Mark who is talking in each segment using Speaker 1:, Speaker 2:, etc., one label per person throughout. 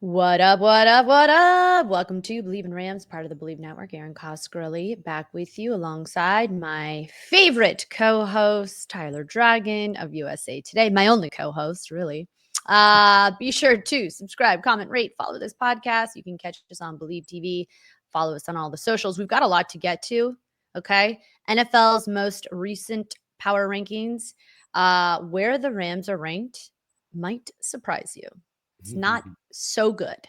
Speaker 1: What up, what up, what up? Welcome to Believe in Rams, part of the Believe Network. Aaron Coscarelli back with you alongside my favorite co-host, Tyler Dragon of USA Today. My only co-host, really. Be sure to subscribe, comment, rate, follow this podcast. You can catch us on Believe TV. Follow us on all the socials. We've got a lot to get to, okay? NFL's most recent power rankings, where the Rams are ranked, might surprise you. It's not so good.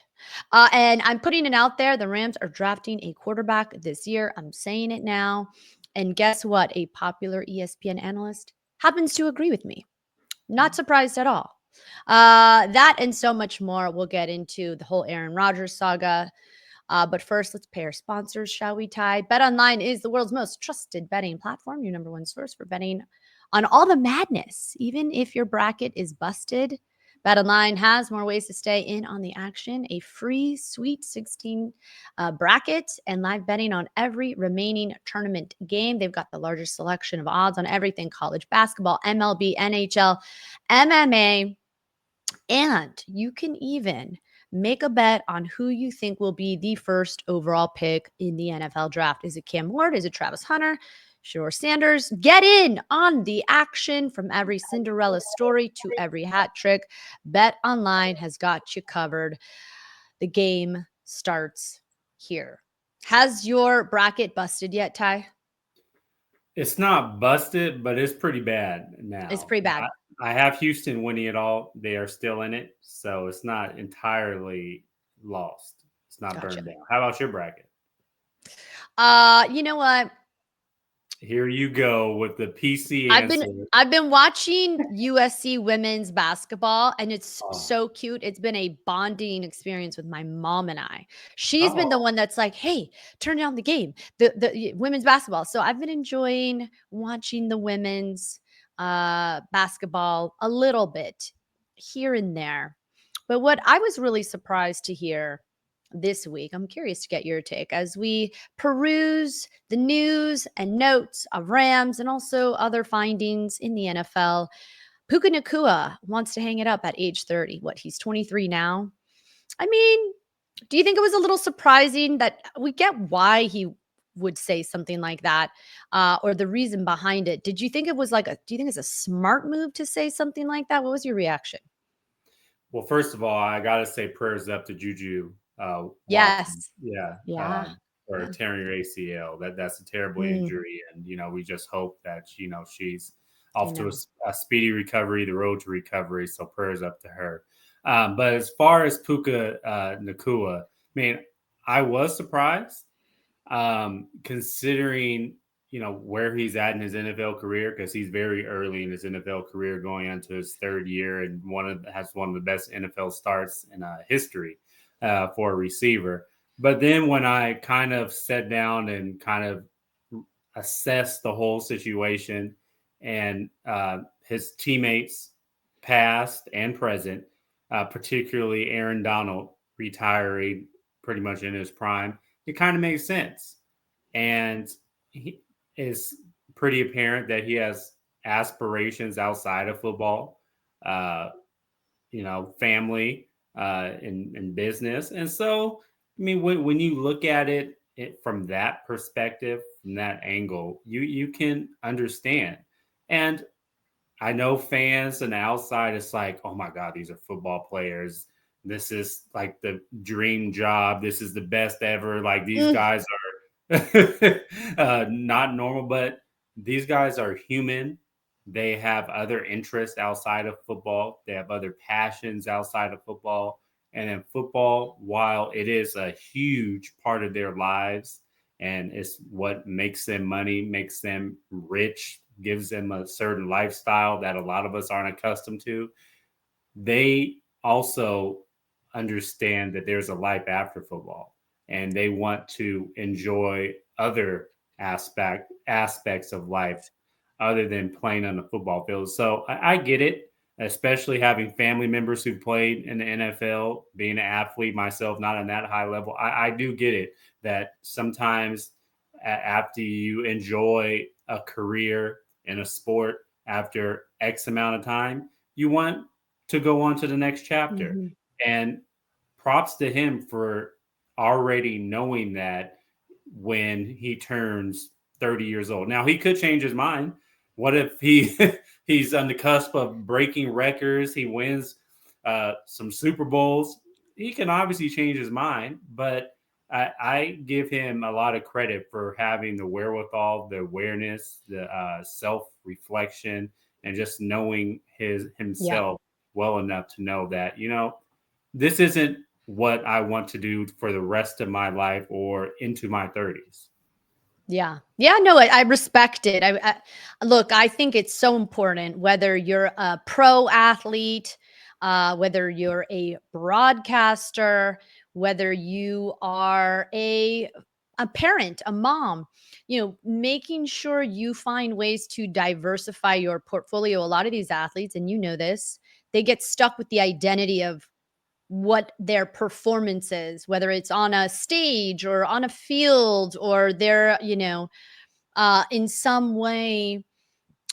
Speaker 1: And I'm putting it out there. The Rams are drafting a quarterback this year. I'm saying it now. And guess what? A popular ESPN analyst happens to agree with me. Not surprised at all. That and so much more. We'll get into the whole Aaron Rodgers saga. But first, let's pay our sponsors, shall we, Ty? BetOnline is the world's most trusted betting platform, your number one source for betting on all the madness. Even if your bracket is busted, BetOnline has more ways to stay in on the action. A free Sweet 16 bracket and live betting on every remaining tournament game. They've got the largest selection of odds on everything: college basketball, MLB, NHL, MMA, and you can even make a bet on who you think will be the first overall pick in the NFL draft. Is it Cam Ward? Is it Travis Hunter? Sure, Sanders. Get in on the action. From every Cinderella story to every hat trick, Bet Online has got you covered. The game starts here. Has your bracket busted yet, Ty?
Speaker 2: It's not busted, but it's pretty bad now.
Speaker 1: It's pretty bad.
Speaker 2: I have Houston winning it all. They are still in it, so it's not entirely lost. It's not
Speaker 1: Gotcha.
Speaker 2: burned down. How about your bracket?
Speaker 1: You know what?
Speaker 2: Here you go with the PC answer.
Speaker 1: I've been watching USC women's basketball, and it's so cute. It's been a bonding experience with my mom and I. She's been the one that's like, "Hey, turn down the game, the women's basketball." So I've been enjoying watching the women's basketball a little bit here and there. But what I was really surprised to hear this week, I'm curious to get your take as we peruse the news and notes of Rams and also other findings in the NFL. Puka Nacua wants to hang it up at age 30. What, he's 23 now? I mean, do you think it was a little surprising that we get why he would say something like that, or the reason behind it? Did you think it was do you think it's a smart move to say something like that? What was your reaction?
Speaker 2: Well, first of all, I got to say prayers up to Juju.
Speaker 1: Yes.
Speaker 2: Yeah. Or tearing your ACL. That's a terrible injury. And, we just hope that, she's off to a speedy recovery, the road to recovery. So prayers up to her. But as far as Puka Nacua, I was surprised considering, where he's at in his NFL career, because he's very early in his NFL career, going into his third year, and has one of the best NFL starts in history for a receiver. But then when I kind of sat down and kind of assessed the whole situation and his teammates, past and present, particularly Aaron Donald retiring pretty much in his prime, it kind of makes sense. And he is pretty apparent that he has aspirations outside of football, family, and business. And so, when you look at it from that perspective, from that angle, you can understand. And I know fans and the outside, it's like, oh my God, these are football players. This is like the dream job. This is the best ever. Like, these guys are not normal, but these guys are human. They have other interests outside of football. They have other passions outside of football. And in football, while it is a huge part of their lives and it's what makes them money, makes them rich, gives them a certain lifestyle that a lot of us aren't accustomed to, they also understand that there's a life after football, and they want to enjoy other aspects of life other than playing on the football field. So I get it, especially having family members who played in the NFL, being an athlete myself, not on that high level. I do get it that sometimes after you enjoy a career in a sport after X amount of time, you want to go on to the next chapter. And props to him for already knowing that when he turns 30 years old. Now, he could change his mind. What if he's on the cusp of breaking records? He wins some Super Bowls. He can obviously change his mind, but I give him a lot of credit for having the wherewithal, the awareness, the self-reflection, and just knowing
Speaker 1: Yeah.
Speaker 2: himself well enough to know that, this isn't what I want to do for the rest of my life or into my 30s.
Speaker 1: Yeah. Yeah. No, I respect it. Look, I think it's so important whether you're a pro athlete, whether you're a broadcaster, whether you are a parent, a mom, making sure you find ways to diversify your portfolio. A lot of these athletes, and you know this, they get stuck with the identity of what their performance is, whether it's on a stage or on a field, or they're, in some way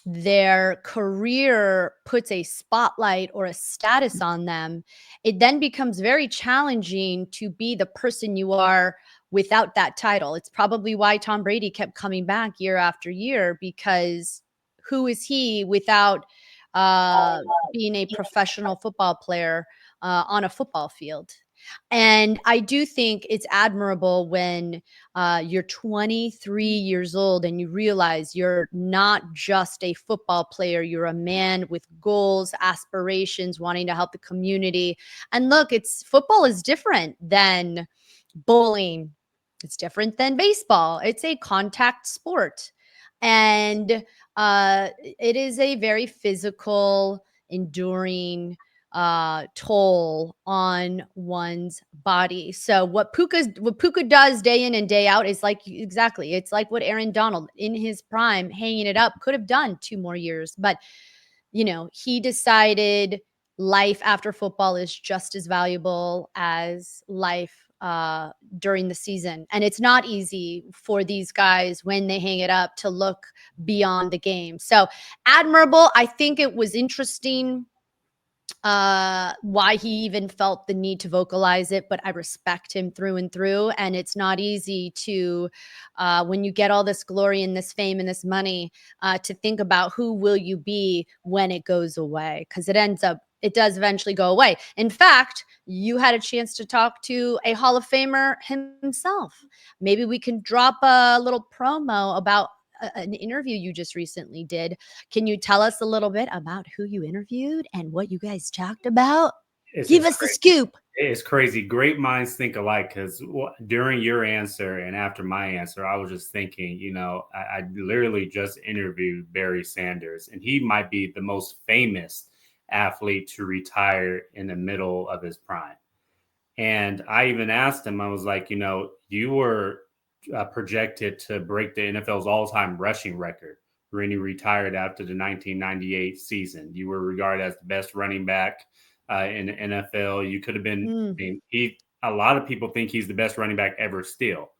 Speaker 1: their career puts a spotlight or a status on them. It then becomes very challenging to be the person you are without that title. It's probably why Tom Brady kept coming back year after year, because who is he without uh, being a professional football player on a football field? And I do think it's admirable when you're 23 years old and you realize you're not just a football player, you're a man with goals, aspirations, wanting to help the community. And look, football is different than bowling, it's different than baseball. It's a contact sport. And it is a very physical, enduring toll on one's body. So what Puka does day in and day out is exactly, it's like what Aaron Donald in his prime, hanging it up, could have done 2 more years, but he decided life after football is just as valuable as life during the season. And it's not easy for these guys when they hang it up to look beyond the game. So admirable. I think it was interesting why he even felt the need to vocalize it, but I respect him through and through. And it's not easy to when you get all this glory and this fame and this money to think about who will you be when it goes away, because it does eventually go away. In fact, you had a chance to talk to a Hall of Famer himself. Maybe we can drop a little promo about an interview you just recently did. Can you tell us a little bit about who you interviewed and what you guys talked about? Give us the scoop.
Speaker 2: It's crazy. Great minds think alike, because during your answer and after my answer, I was just thinking, I literally just interviewed Barry Sanders, and he might be the most famous athlete to retire in the middle of his prime. And I even asked him, I was like, you were projected to break the NFL's all-time rushing record when he retired after the 1998 season. You were regarded as the best running back in the NFL. You could have been. A lot of people think he's the best running back ever still,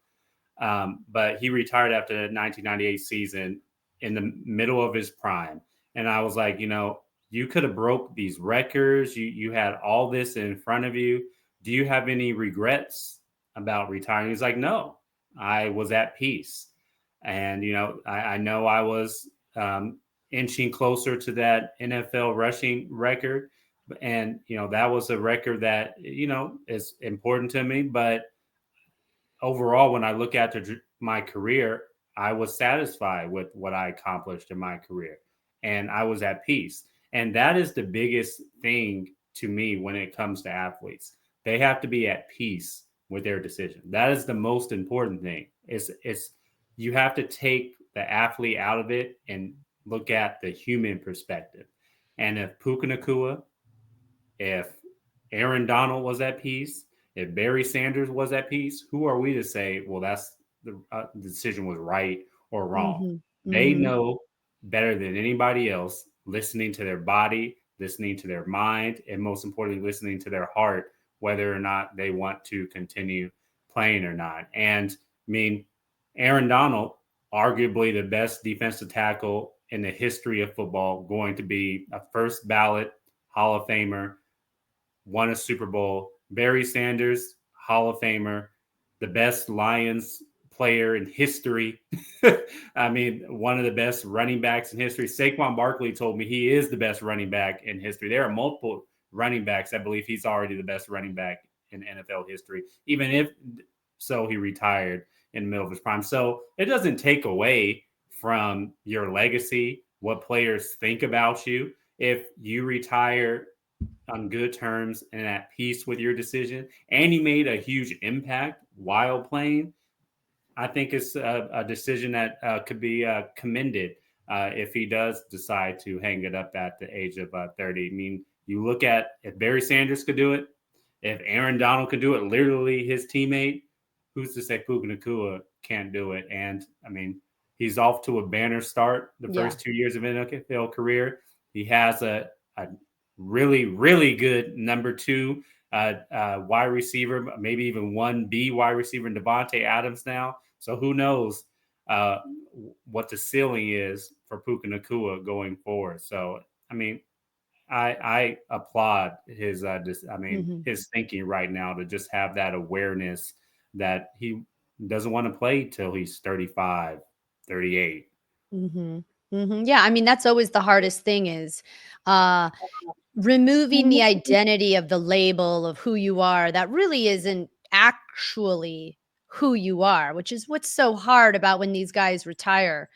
Speaker 2: but he retired after the 1998 season in the middle of his prime. And I was like, you could have broke these records. You had all this in front of you. Do you have any regrets about retiring? He's like, no. I was at peace. And, I know I was inching closer to that NFL rushing record. And, that was a record that, is important to me. But overall, when I look at my career, I was satisfied with what I accomplished in my career. And I was at peace. And that is the biggest thing to me when it comes to athletes. They have to be at peace with their decision. That is the most important thing. It's you have to take the athlete out of it and look at the human perspective. And if Puka Nacua, if Aaron Donald was at peace, if Barry Sanders was at peace, who are we to say, well, that's the decision was right or wrong?
Speaker 1: Mm-hmm.
Speaker 2: They
Speaker 1: Mm-hmm.
Speaker 2: know better than anybody else, listening to their body, listening to their mind, and most importantly, listening to their heart, whether or not they want to continue playing or not. And I mean, Aaron Donald, arguably the best defensive tackle in the history of football, going to be a first ballot Hall of Famer, won a Super Bowl, Barry Sanders, Hall of Famer, the best Lions player in history. I mean, one of the best running backs in history. Saquon Barkley told me he is the best running back in history. There are multiple running backs. I believe he's already the best running back in NFL history, even if so he retired in the middle of his prime. So it doesn't take away from your legacy, what players think about you. If you retire on good terms and at peace with your decision, and you made a huge impact while playing, I think it's a decision that could be commended if he does decide to hang it up at the age of 30. I mean, you look at if Barry Sanders could do it, if Aaron Donald could do it, literally his teammate, who's to say Puka Nacua can't do it? And I mean, he's off to a banner start the
Speaker 1: Yeah.
Speaker 2: first 2 years of NFL career. He has a really, really good number two wide receiver, maybe even 1B wide receiver in Devontae Adams now. So who knows uh, what the ceiling is for Puka Nacua going forward. So, I mean, I applaud his
Speaker 1: Mm-hmm.
Speaker 2: his thinking right now to just have that awareness that he doesn't want to play till he's 35, 38.
Speaker 1: Mm-hmm. Mm-hmm. Yeah, I mean that's always the hardest thing is uh removing the identity of the label of who you are that really isn't actually who you are, which is what's so hard about when these guys retire.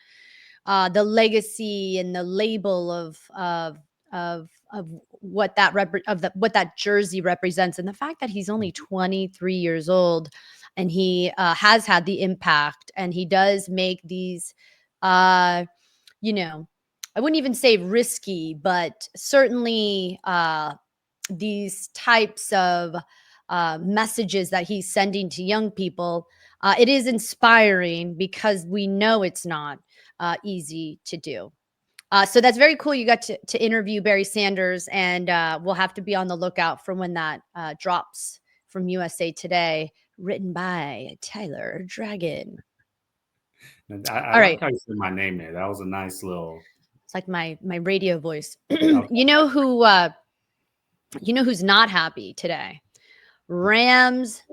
Speaker 1: The legacy and the label of what that what that jersey represents, and the fact that he's only 23 years old, and he has had the impact, and he does make these, uh, you know, I wouldn't even say risky, but certainly these types of messages that he's sending to young people. It is inspiring because we know it's not easy to do. So that's very cool. You got to interview Barry Sanders, and we'll have to be on the lookout for when that drops from USA Today, written by Tyler Dragon.
Speaker 2: And I
Speaker 1: All
Speaker 2: like
Speaker 1: right,
Speaker 2: how you said my name there. That was a nice little.
Speaker 1: it's like my radio voice.
Speaker 2: Okay.
Speaker 1: You know who's not happy today? Rams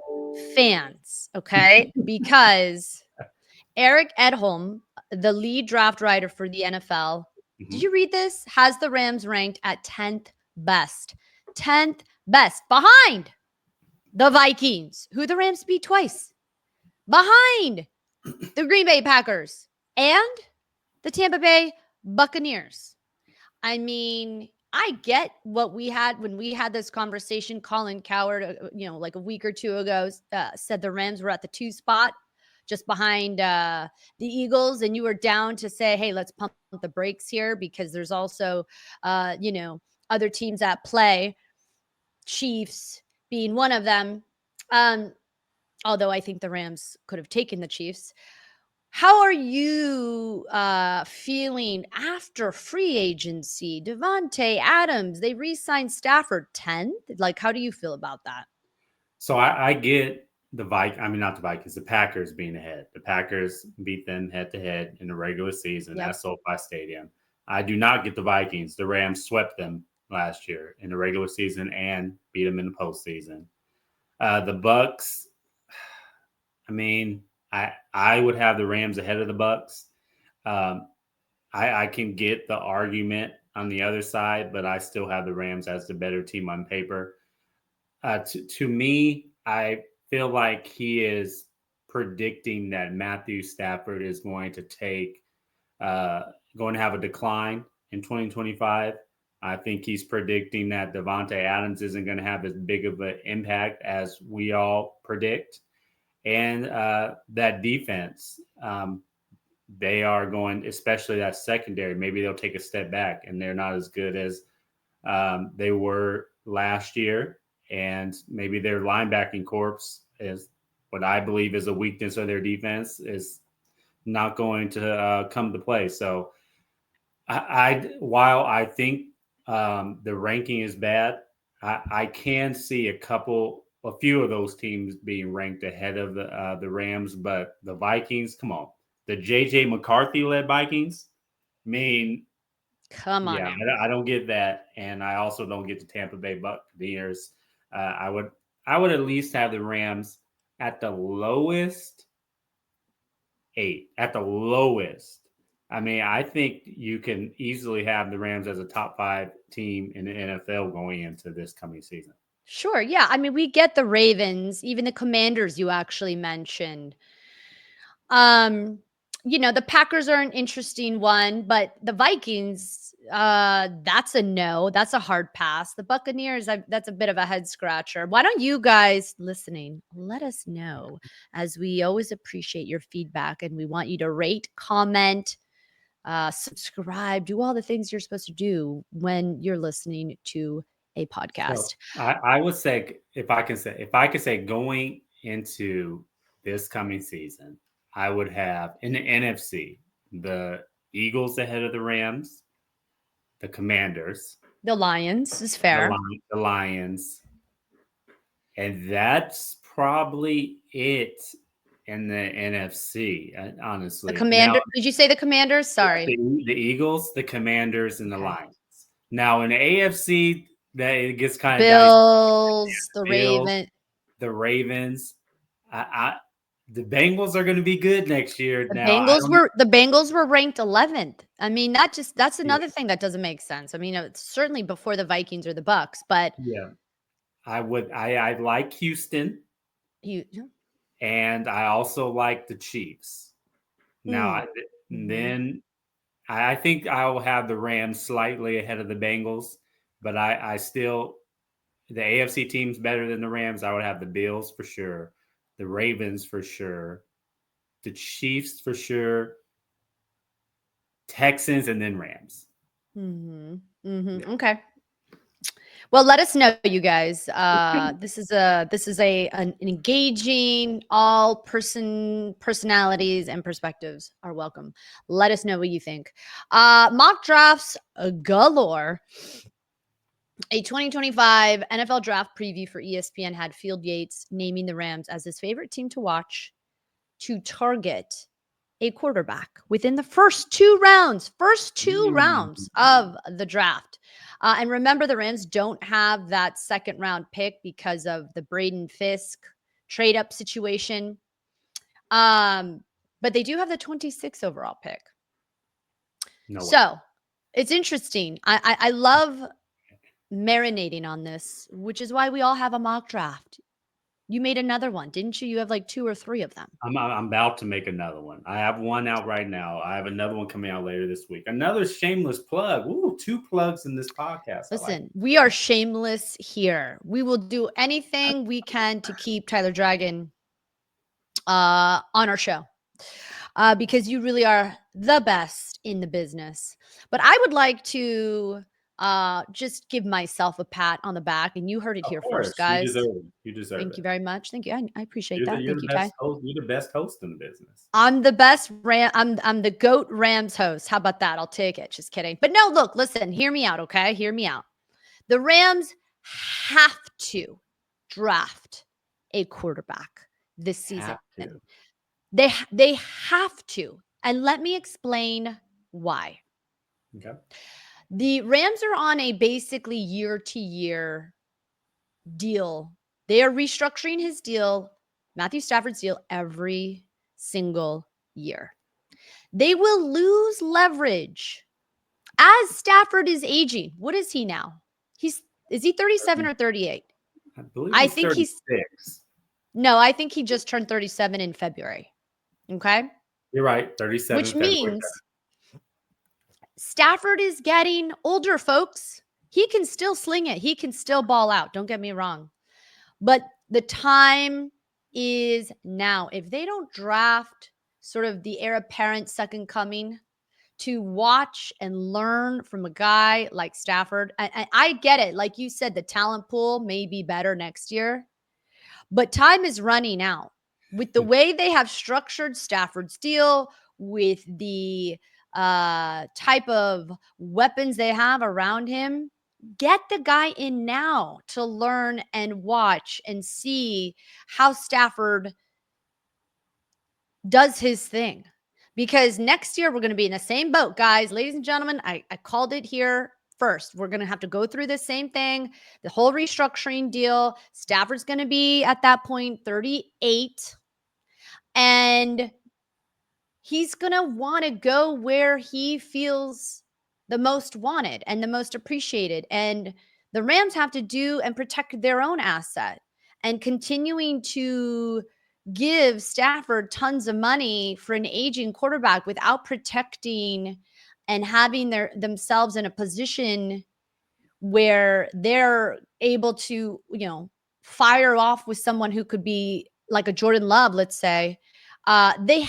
Speaker 1: fans, okay? Because Eric Edholm, the lead draft writer for the NFL, did
Speaker 2: Mhm.
Speaker 1: you read this? Has the Rams ranked at 10th best. 10th best, behind the Vikings, who the Rams beat twice, behind the Green Bay Packers, and the Tampa Bay Buccaneers. I mean, I get what we had when we had this conversation. Colin Coward, like a week or two ago, said the Rams were at the 2 spot, just behind the Eagles, and you were down to say, "Hey, let's pump the brakes here," because there's also, other teams at play. Chiefs being one of them. Um, Although I think the Rams could have taken the Chiefs. How are you feeling after free agency? Devontae Adams, they re-signed Stafford 10th. Like, how do you feel about that?
Speaker 2: So I get the I mean, not the Vikings, the Packers being ahead. The Packers beat them head to head in the regular season
Speaker 1: Yep.
Speaker 2: at SoFi Stadium. I do not get the Vikings. The Rams swept them last year in the regular season and beat them in the postseason. The Bucks. I mean, I would have the Rams ahead of the Bucks. Um, I can get the argument on the other side, but I still have the Rams as the better team on paper. To me, I feel like he is predicting that Matthew Stafford is going to uh, going to have a decline in 2025. I think he's predicting that Devontae Adams isn't going to have as big of an impact as we all predict. And that defense, they are going, especially that secondary, maybe they'll take a step back and they're not as good as they were last year. And maybe their linebacking corps is what I believe is a weakness of their defense is not going to come to play. So while I think the ranking is bad, I can see a few of those teams being ranked ahead of the Rams, but the Vikings, come on, the JJ McCarthy led Vikings. I mean,
Speaker 1: Come on
Speaker 2: yeah,
Speaker 1: now.
Speaker 2: I don't get that, and I also don't get the Tampa Bay Buccaneers. I would I would at least have the Rams at the lowest 8. At the lowest. I mean, I think you can easily have the Rams as a top 5 team in the NFL going into this coming season.
Speaker 1: Sure. Yeah. I mean, we get the Ravens, even the Commanders you actually mentioned. Um, the Packers are an interesting one, but the Vikings, that's a no. That's a hard pass. The Buccaneers, that's a bit of a head scratcher. Why don't you guys listening let us know, as we always appreciate your feedback and we want you to rate, comment, subscribe, do all the things you're supposed to do when you're listening to a podcast.
Speaker 2: So I would say if I could say going into this coming season, I would have in the NFC the Eagles ahead of the Rams, the Commanders,
Speaker 1: The Lions is fair.
Speaker 2: The Lions, and that's probably it in the NFC.
Speaker 1: The
Speaker 2: Honestly, now
Speaker 1: Commander. Did you say the Commanders? Sorry.
Speaker 2: the Eagles, the Commanders, and the
Speaker 1: Okay.
Speaker 2: Lions. Now in the AFC, that it gets kind of dicey.
Speaker 1: Bills, the
Speaker 2: Bills,
Speaker 1: Raven.
Speaker 2: the Ravens. The Bengals are going to be good next year.
Speaker 1: The
Speaker 2: Now I
Speaker 1: Bengals
Speaker 2: don't.
Speaker 1: were the Bengals were ranked 11th. I mean, that's
Speaker 2: Yeah,
Speaker 1: another thing that doesn't make sense. I mean, it's certainly before the Vikings or the Bucks, but
Speaker 2: yeah. I would. I like Houston,
Speaker 1: you
Speaker 2: and I also like the Chiefs. Now,
Speaker 1: mhm.
Speaker 2: then I think I will have the Rams slightly ahead of the Bengals, but I still the AFC team's better than the Rams. I would have the Bills for sure, the Ravens for sure, the Chiefs for sure, Texans, and then Rams. Yeah.
Speaker 1: Okay. Well, let us know, you guys. This is an engaging. All personalities and perspectives are welcome. Let us know what you think. Mock drafts galore. A 2025 NFL draft preview for ESPN had Field Yates naming the Rams as his favorite team to watch to target a quarterback within the first two rounds of the draft. And remember, the Rams don't have that second round pick because of the Braden Fisk trade up situation. But they do have the 26th overall pick.
Speaker 2: No way.
Speaker 1: So it's interesting. I love marinating on this, which is why we all have a mock draft. You made another one, didn't you? You have like 2 or 3 of them.
Speaker 2: I'm about to make another one. I have one out right now. I have another one coming out later this week. Another shameless plug. Ooh, 2 plugs in this podcast.
Speaker 1: Listen, we are shameless here. We will do anything we can to keep Tyler Dragon on our show. Because you really are the best in the business. But I would like to just give myself a pat on the back, and you heard it
Speaker 2: Of
Speaker 1: here
Speaker 2: course,
Speaker 1: first, guys.
Speaker 2: you deserve
Speaker 1: Thank
Speaker 2: it.
Speaker 1: you very much. Thank you. I appreciate that.
Speaker 2: You're
Speaker 1: Thank
Speaker 2: the
Speaker 1: you,
Speaker 2: best
Speaker 1: Ty.
Speaker 2: host. You're the best host in the business.
Speaker 1: I'm the best I'm the GOAT Rams host. How about that? I'll take it. Just kidding. But no, look, listen, hear me out, okay? Hear me out. The Rams have to draft a quarterback this season. They have to. And let me explain why.
Speaker 2: Okay.
Speaker 1: The Rams are on a basically year-to-year deal. They are restructuring his deal, Matthew Stafford's deal, every single year. They will lose leverage as Stafford is aging. What is he now? Is he 37 or 38?
Speaker 2: I believe
Speaker 1: I
Speaker 2: he's
Speaker 1: think
Speaker 2: 36.
Speaker 1: No, I think he just turned 37 in February. Okay?
Speaker 2: You're right, 37
Speaker 1: Which
Speaker 2: February.
Speaker 1: means Stafford is getting older, folks. He can still sling it. He can still ball out. Don't get me wrong. But the time is now. If they don't draft sort of the heir apparent second coming to watch and learn from a guy like Stafford, I get it. Like you said, the talent pool may be better next year, but time is running out. With the way they have structured Stafford's deal, with the type of weapons they have around him, get the guy in now to learn and watch and see how Stafford does his thing. Because next year we're going to be in the same boat, guys. Ladies and gentlemen, I called it here first. We're going to have to go through the same thing, the whole restructuring deal. Stafford's going to be at that point 38. And he's going to want to go where he feels the most wanted and the most appreciated. And the Rams have to do and protect their own asset. And continuing to give Stafford tons of money for an aging quarterback without protecting and having themselves in a position where they're able to, fire off with someone who could be like a Jordan Love, let's say, they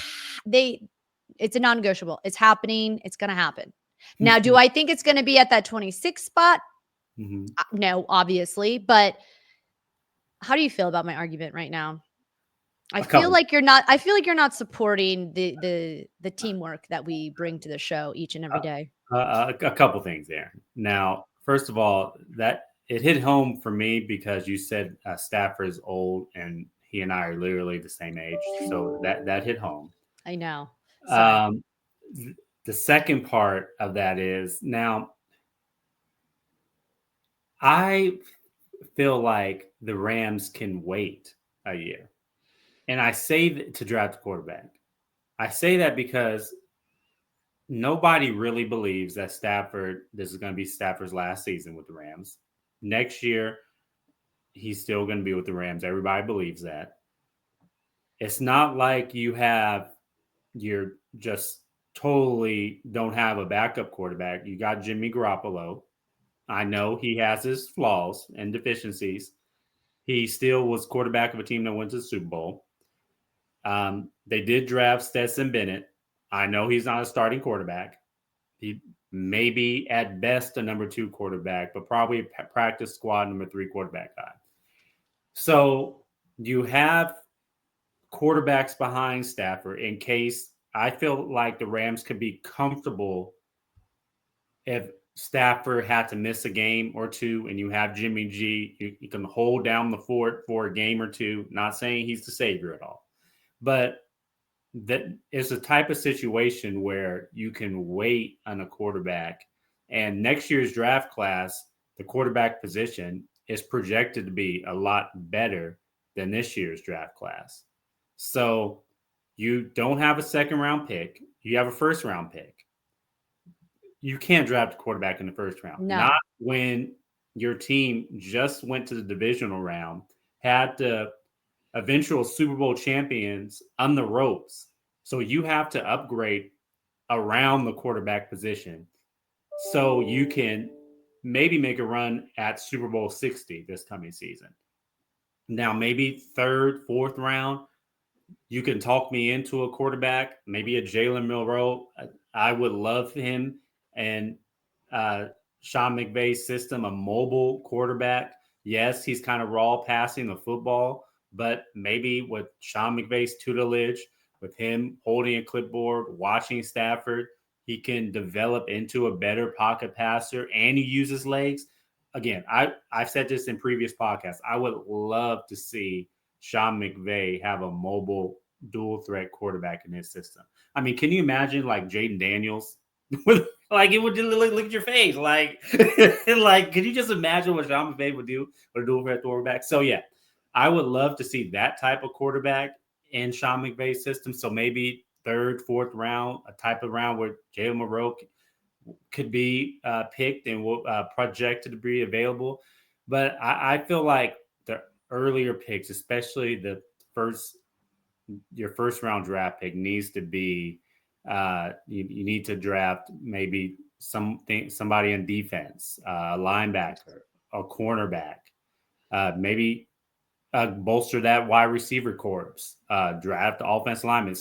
Speaker 1: it's a non-negotiable. It's happening. It's going to happen. Now, do I think it's going to be at that 26 spot?
Speaker 2: Mm-hmm.
Speaker 1: No, obviously. But how do you feel about my argument right now? I feel like you're not supporting the teamwork that we bring to the show each and every day.
Speaker 2: A couple things there. Now, first of all, that it hit home for me because you said Stafford's old and he and I are literally the same age, so that hit home.
Speaker 1: I know. Sorry.
Speaker 2: The second part of that is now I feel like the Rams can wait a year, and I say to draft a quarterback. I say that because nobody really believes that this is going to be Stafford's last season with the Rams. Next year, he's still going to be with the Rams. Everybody believes that. It's not like you're just totally don't have a backup quarterback. You got Jimmy Garoppolo. I know he has his flaws and deficiencies. He still was quarterback of a team that went to the Super Bowl. They did draft Stetson Bennett. I know he's not a starting quarterback. He may be at best a number 2 quarterback, but probably a practice squad number 3 quarterback guy. So you have quarterbacks behind Stafford in case I feel like the Rams could be comfortable if Stafford had to miss a game or two and you have Jimmy G. You can hold down the fort for a game or two. Not saying he's the savior at all, but that is a type of situation where you can wait on a quarterback. And next year's draft class, the quarterback position is projected to be a lot better than this year's draft class. So you don't have a second round pick. You have a first round pick. You can't draft a quarterback in the first round.
Speaker 1: No.
Speaker 2: Not when your team just went to the divisional round, had the eventual Super Bowl champions on the ropes. So you have to upgrade around the quarterback position so you can maybe make a run at Super Bowl 60 this coming season. Now, maybe third, fourth round, you can talk me into a quarterback, maybe a Jalen Milroe. I would love him and Sean McVay's system, a mobile quarterback. Yes, he's kind of raw passing the football, but maybe with Sean McVay's tutelage, with him holding a clipboard, watching Stafford, he can develop into a better pocket passer and he uses legs. Again, I've said this in previous podcasts. I would love to see Sean McVay have a mobile dual threat quarterback in his system. I mean, can you imagine like Jaden Daniels? Like it would just look at your face. Like, can you just imagine what Sean McVay would do with a dual threat quarterback? So yeah, I would love to see that type of quarterback in Sean McVay's system. So maybe third, fourth round, a type of round where Jalen Milroe could be picked and projected to be available. But I feel like the earlier picks, especially your first round draft pick, needs to be you need to draft maybe somebody in defense, a linebacker, a cornerback, maybe bolster that wide receiver corps, draft offensive linemen,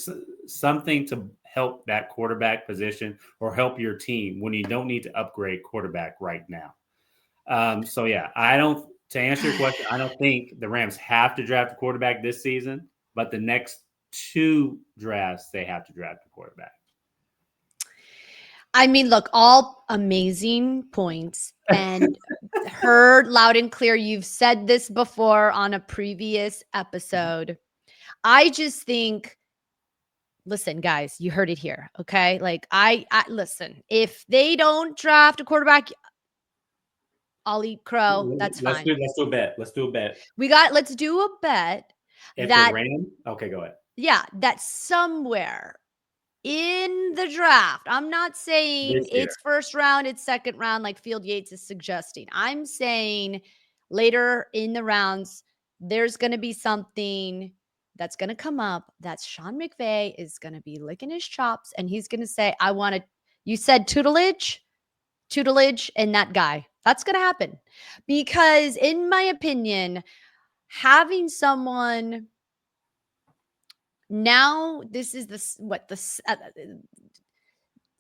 Speaker 2: something to help that quarterback position or help your team when you don't need to upgrade quarterback right now. So yeah, to answer your question, I don't think the Rams have to draft a quarterback this season, but the next 2 drafts, they have to draft a quarterback.
Speaker 1: I mean, look, all amazing points and heard loud and clear. You've said this before on a previous episode. I just think, listen, guys, you heard it here. Okay. Like I listen, if they don't draft a quarterback, I'll eat crow. That's fine.
Speaker 2: Let's do a bet. Let's do a bet.
Speaker 1: Let's do a bet
Speaker 2: If the
Speaker 1: that,
Speaker 2: Rams, okay, go ahead.
Speaker 1: yeah, that somewhere in the draft, I'm not saying
Speaker 2: This year,
Speaker 1: it's first round, it's second round, like Field Yates is suggesting. I'm saying later in the rounds, there's going to be something that's going to come up that Sean McVay is going to be licking his chops and he's going to say, I want to, you said tutelage, and that guy. That's going to happen because, in my opinion, having someone now, this is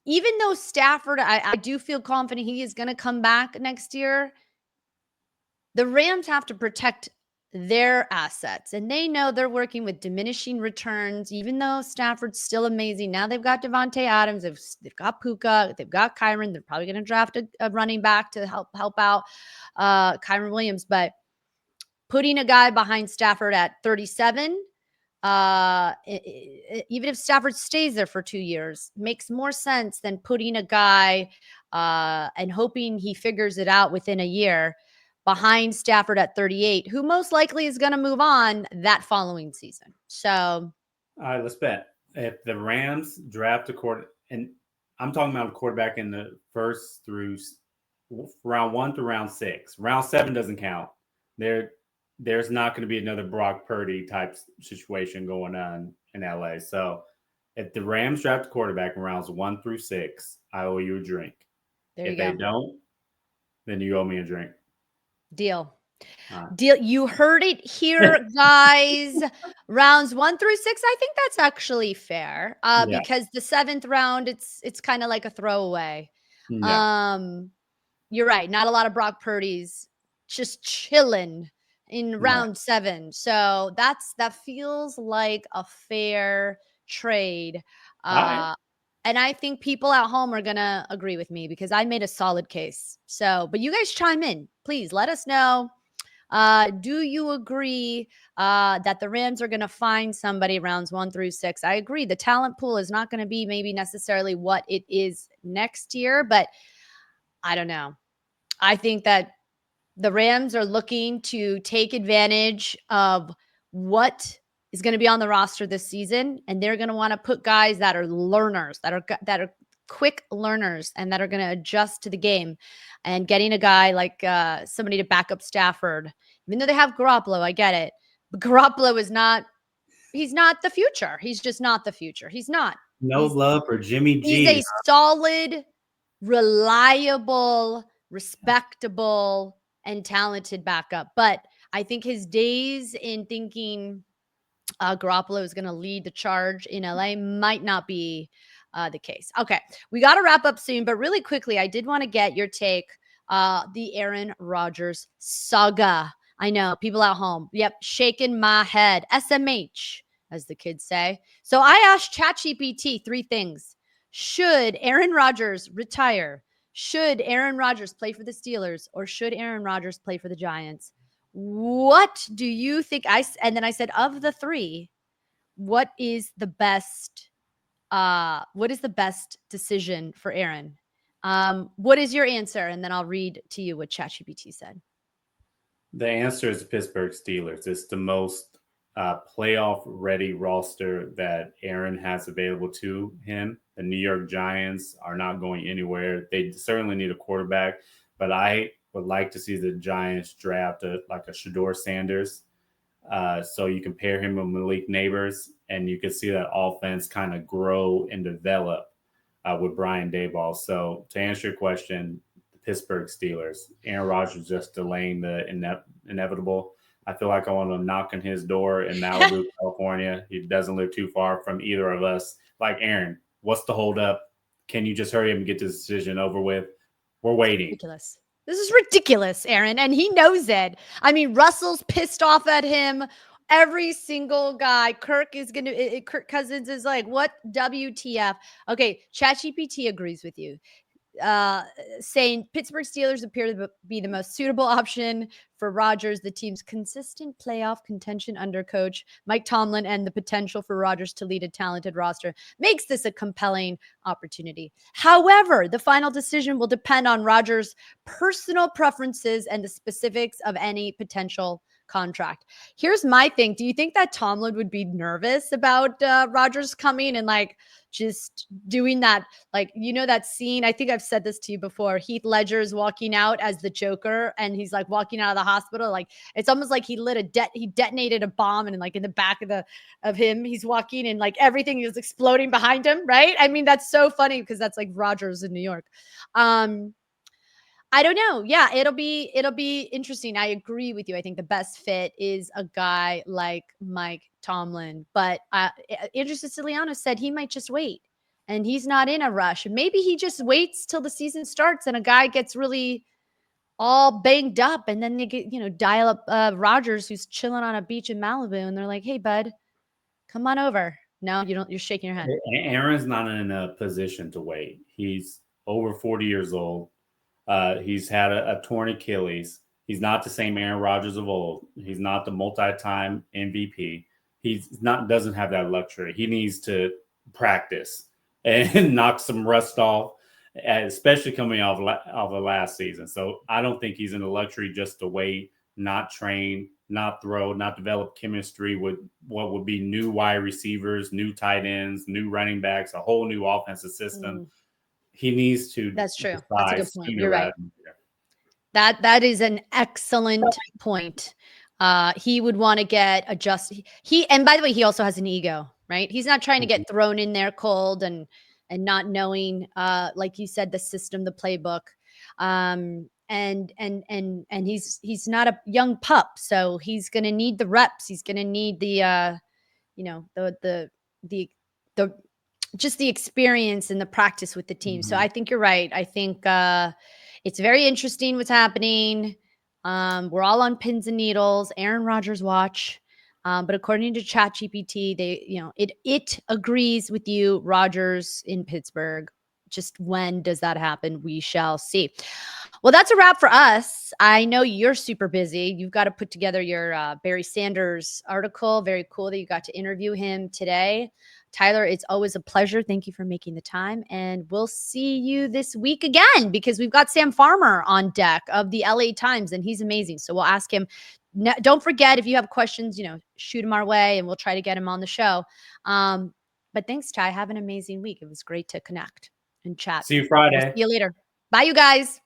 Speaker 1: even though Stafford, I do feel confident he is going to come back next year. The Rams have to protect their assets, and they know they're working with diminishing returns. Even though Stafford's still amazing, now they've got Devontae Adams, they've got Puka, they've got Kyron. They're probably going to draft a running back to help out Kyron Williams, but putting a guy behind Stafford at 37, even if Stafford stays there for 2 years, makes more sense than putting a guy and hoping he figures it out within a year behind Stafford at 38, who most likely is going to move on that following season. So,
Speaker 2: all right, let's bet. If the Rams draft a quarter, and I'm talking about a quarterback in the first through round 1 through round 6. Round 7 doesn't count. There's not going to be another Brock Purdy type situation going on in LA. So if the Rams draft a quarterback in rounds 1 through 6, I owe you a drink. If they don't, then you owe me a drink.
Speaker 1: Deal. Deal. You heard it here, guys. Rounds 1 through 6. I think that's actually fair. Because the 7th round, it's kind of like a throwaway.
Speaker 2: Yeah.
Speaker 1: You're right. Not a lot of Brock Purdy's just chilling in round 7. So that feels like a fair trade.
Speaker 2: Right.
Speaker 1: And I think people at home are going to agree with me because I made a solid case. So, but you guys chime in. Please let us know. Do you agree that the Rams are going to find somebody rounds 1 through 6? I agree. The talent pool is not going to be maybe necessarily what it is next year, but I don't know. I think that the Rams are looking to take advantage of what is going to be on the roster this season, and they're going to want to put guys that are learners, that are quick learners, and that are going to adjust to the game. And getting a guy like somebody to back up Stafford, even though they have Garoppolo, I get it, but Garoppolo is not. He's not the future. He's just not the future. He's not.
Speaker 2: No love for Jimmy G.
Speaker 1: He's a solid, reliable, respectable, and talented backup. But I think his days in thinking Garoppolo is going to lead the charge in LA might not be the case. Okay, we got to wrap up soon, but really quickly, I did want to get your take. The Aaron Rodgers saga. I know people at home. Yep, shaking my head. SMH, as the kids say. So I asked ChatGPT 3 things. Should Aaron Rodgers retire? Should Aaron Rodgers play for the Steelers, or should Aaron Rodgers play for the Giants? What do you think? And then I said, of the 3, what is the best decision for Aaron? What is your answer? And then I'll read to you what ChatGPT said.
Speaker 2: The answer is the Pittsburgh Steelers. It's the most playoff ready roster that Aaron has available to him. The New York Giants are not going anywhere. They certainly need a quarterback, but I would like to see the Giants draft a Shedeur Sanders. So you can pair him with Malik Neighbors, and you can see that offense kind of grow and develop with Brian Daboll. So to answer your question, the Pittsburgh Steelers, Aaron Rodgers just delaying the inevitable. I feel like I want to knock on his door in Malibu, California. He doesn't live too far from either of us. Like, Aaron, what's the holdup? Can you just hurry up and get this decision over with? We're waiting.
Speaker 1: Ridiculous. This is ridiculous, Aaron, and he knows it. I mean, Russell's pissed off at him. Every single guy. Kirk Cousins is like, what WTF? Okay, ChatGPT agrees with you. saying Pittsburgh Steelers appear to be the most suitable option for Rodgers, the team's consistent playoff contention under coach Mike Tomlin, and the potential for Rodgers to lead a talented roster makes this a compelling opportunity. However, the final decision will depend on Rodgers' personal preferences and the specifics of any potential contract. Here's my thing. Do you think that Tomlin would be nervous about Rodgers coming and like just doing that? Like, you know, that scene, I think I've said this to you before. Heath Ledger is walking out as the Joker and he's like walking out of the hospital. Like it's almost like he he detonated a bomb and like in the back of him, he's walking and like everything is exploding behind him. Right. I mean, that's so funny because that's like Rodgers in New York. I don't know. Yeah, it'll be interesting. I agree with you. I think the best fit is a guy like Mike Tomlin, but Andrew Siciliano said he might just wait, and he's not in a rush. Maybe he just waits till the season starts and a guy gets really all banged up, and then they get dial up Rodgers who's chilling on a beach in Malibu, and they're like, "Hey, bud, come on over." No, you don't. You're shaking your head.
Speaker 2: Aaron's not in a position to wait. He's over 40 years old. He's had a torn Achilles. He's not the same Aaron Rodgers of old. He's not the multi-time MVP. He's not doesn't have that luxury. He needs to practice and knock some rust off, especially coming off of last season. So I don't think he's in the luxury just to wait, not train, not throw, not develop chemistry with what would be new wide receivers, new tight ends, new running backs, a whole new offensive system. He needs to.
Speaker 1: That's true. That's a good point. You're right.
Speaker 2: That
Speaker 1: that is an excellent point. He would want to get adjusted. And by the way, he also has an ego, right? He's not trying to get thrown in there cold and not knowing, like you said, the system, the playbook. And he's not a young pup, so he's going to need the reps. He's going to need the just the experience and the practice with the team. So I think you're right. I think it's very interesting what's happening. We're all on pins and needles. Aaron Rodgers watch. But according to ChatGPT, it agrees with you, Rodgers in Pittsburgh. Just when does that happen? We shall see. Well, that's a wrap for us. I know you're super busy. You've got to put together your Barry Sanders article. Very cool that you got to interview him today. Tyler, it's always a pleasure. Thank you for making the time. And we'll see you this week again because we've got Sam Farmer on deck of the LA Times, and he's amazing. So we'll ask him. Don't forget, if you have questions, shoot him our way, and we'll try to get him on the show. But thanks, Ty. Have an amazing week. It was great to connect and chat.
Speaker 2: See you Friday.
Speaker 1: We'll see you later. Bye, you guys.